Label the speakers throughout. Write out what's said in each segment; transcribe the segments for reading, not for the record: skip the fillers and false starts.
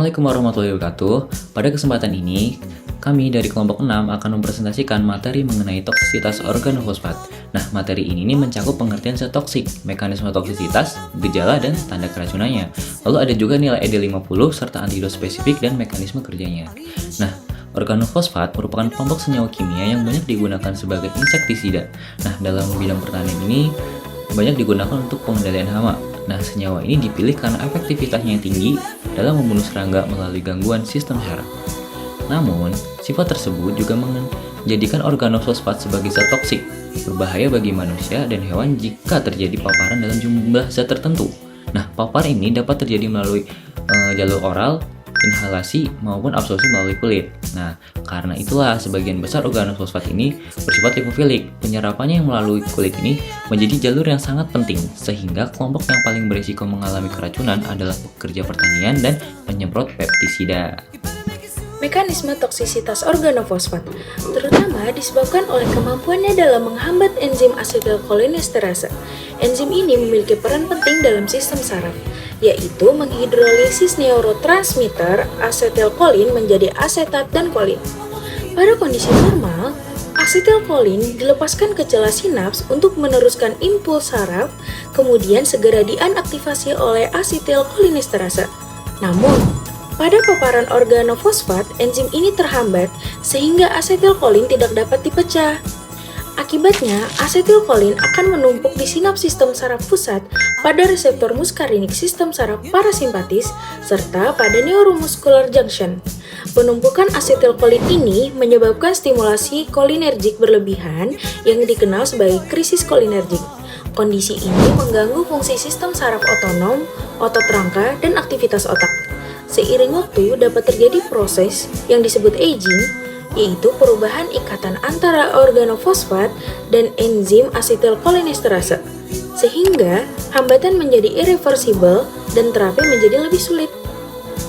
Speaker 1: Assalamualaikum warahmatullahi wabarakatuh. Pada kesempatan ini, kami dari kelompok 6 akan mempresentasikan materi mengenai toksisitas organofosfat. Nah, materi ini mencakup pengertian zat toksik, mekanisme toksisitas, gejala, dan tanda keracunannya. Lalu ada juga nilai ED50 serta antidot spesifik dan mekanisme kerjanya. Nah, organofosfat merupakan kelompok senyawa kimia yang banyak digunakan sebagai insektisida. Nah, dalam bidang pertanian ini banyak digunakan untuk pengendalian hama. Nah, senyawa ini dipilih karena efektivitasnya yang tinggi dalam membunuh serangga melalui gangguan sistem saraf. Namun, sifat tersebut juga menjadikan organofosfat sebagai zat toksik, berbahaya bagi manusia dan hewan jika terjadi paparan dalam jumlah zat tertentu. Nah, paparan ini dapat terjadi melalui jalur oral, inhalasi, maupun absorpsi melalui kulit. Nah, karena itulah sebagian besar organofosfat ini bersifat lipofilik. Penyerapannya yang melalui kulit ini menjadi jalur yang sangat penting, sehingga kelompok yang paling berisiko mengalami keracunan adalah pekerja pertanian dan penyemprot pestisida.
Speaker 2: Mekanisme toksisitas organofosfat terutama disebabkan oleh kemampuannya dalam menghambat enzim asetylcholinesterase. Enzim ini memiliki peran penting dalam sistem saraf, yaitu menghidrolisis neurotransmitter asetylkolin menjadi asetat dan kolin. Pada kondisi normal, asetylkolin dilepaskan ke celah sinaps untuk meneruskan impuls saraf, kemudian segera diinaktivasi oleh asetylcholinesterase. Namun, pada paparan organofosfat, enzim ini terhambat sehingga asetylkolin tidak dapat dipecah. Akibatnya, asetylkolin akan menumpuk di sinaps sistem saraf pusat pada reseptor muskarinik sistem saraf parasimpatis serta pada neuromuscular junction. Penumpukan asetylkolin ini menyebabkan stimulasi kolinergik berlebihan yang dikenal sebagai krisis kolinergik. Kondisi ini mengganggu fungsi sistem saraf otonom, otot rangka, dan aktivitas otak. Seiring waktu dapat terjadi proses yang disebut aging, yaitu perubahan ikatan antara organofosfat dan enzim asetylcholinesterase, sehingga hambatan menjadi irreversible dan terapi menjadi lebih sulit.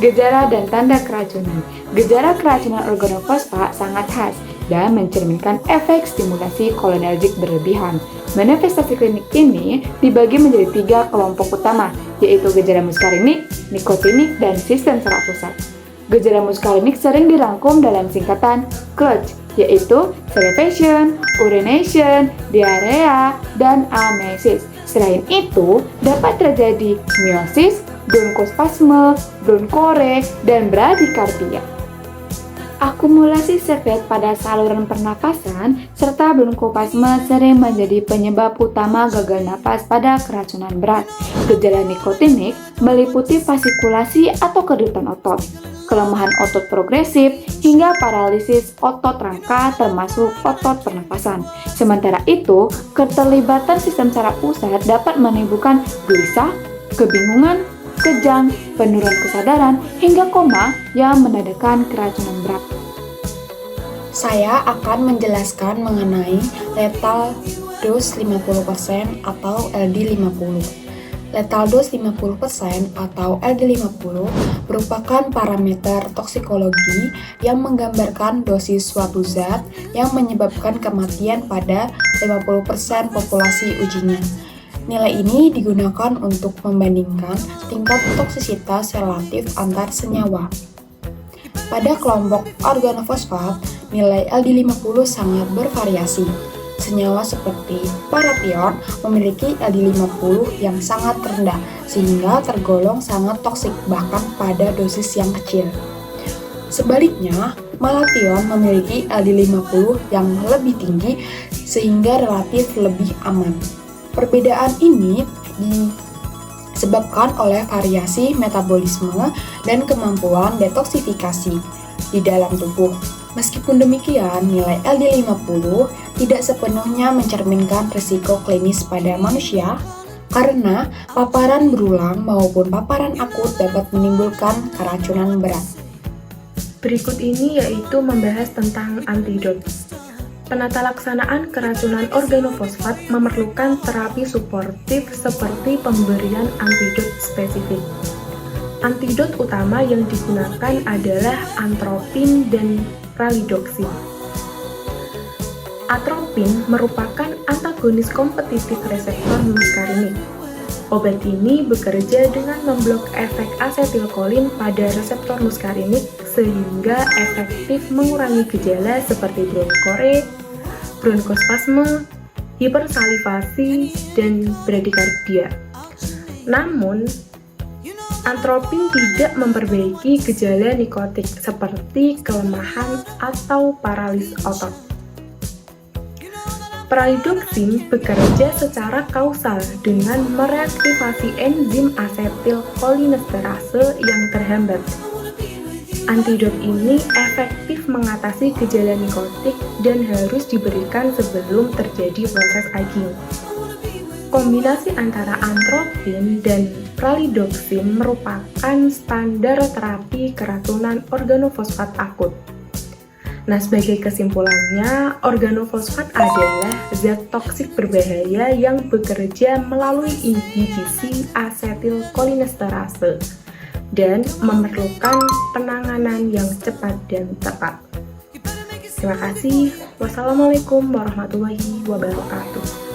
Speaker 3: Gejala dan tanda keracunan. Gejala keracunan organofosfat sangat khas dan mencerminkan efek stimulasi kolinergik berlebihan. Manifestasi klinik ini dibagi menjadi 3 kelompok utama, yaitu gejala muskarinik, nikotinik, dan sistem saraf pusat. Gejala muskarinik sering dirangkum dalam singkatan CLUTCH, yaitu salivation, urination, diarea, dan emesis. Selain itu, dapat terjadi miosis, bronkospasme, bronkore, dan bradykardia. Akumulasi sekret pada saluran pernapasan serta bronkoplasma sering menjadi penyebab utama gagal napas pada keracunan berat. Gejala nikotinik meliputi fasikulasi atau kerutan otot, kelemahan otot progresif, hingga paralisis otot rangka termasuk otot pernapasan. Sementara itu, keterlibatan sistem saraf pusat dapat menimbulkan gelisah, kebingungan, kejang, penurunan kesadaran, hingga koma yang menandakan keracunan berat.
Speaker 4: Saya akan menjelaskan mengenai lethal dose 50% atau LD50. Lethal dose 50% atau LD50 merupakan parameter toksikologi yang menggambarkan dosis suatu zat yang menyebabkan kematian pada 50% populasi ujinya. Nilai ini digunakan untuk membandingkan tingkat toksisitas relatif antar senyawa. Pada kelompok organofosfat, nilai LD50 sangat bervariasi. Senyawa seperti paration memiliki LD50 yang sangat rendah, sehingga tergolong sangat toksik bahkan pada dosis yang kecil. Sebaliknya, malation memiliki LD50 yang lebih tinggi, sehingga relatif lebih aman. Perbedaan ini disebabkan oleh variasi metabolisme dan kemampuan detoksifikasi di dalam tubuh. Meskipun demikian, nilai LD50 tidak sepenuhnya mencerminkan risiko klinis pada manusia karena paparan berulang maupun paparan akut dapat menimbulkan keracunan berat.
Speaker 5: Berikut ini yaitu membahas tentang antidot. Penata laksanaan keracunan organofosfat memerlukan terapi suportif seperti pemberian antidot spesifik. Antidot utama yang digunakan adalah atropin dan ralidoksin. Atropin merupakan antagonis kompetitif reseptor muskarinik. Obat ini bekerja dengan memblok efek asetilkolin pada reseptor muskarinik sehingga efektif mengurangi gejala seperti bronkore, bronkospasme, hipersalivasi, dan bradikardia. Namun, atropin tidak memperbaiki gejala nikotik seperti kelemahan atau paralisis otot. Pralidoxim bekerja secara kausal dengan mereaktivasi enzim asetilkolinesterase yang terhambat. Antidot ini efektif mengatasi gejala nikotik dan harus diberikan sebelum terjadi proses aging. Kombinasi antara atropin dan pralidoxim merupakan standar terapi keracunan organofosfat akut. Nah, sebagai kesimpulannya, organofosfat adalah zat toksik berbahaya yang bekerja melalui inhibisi asetilkolinesterase dan memerlukan penanganan yang cepat dan tepat. Terima kasih. Wassalamualaikum warahmatullahi wabarakatuh.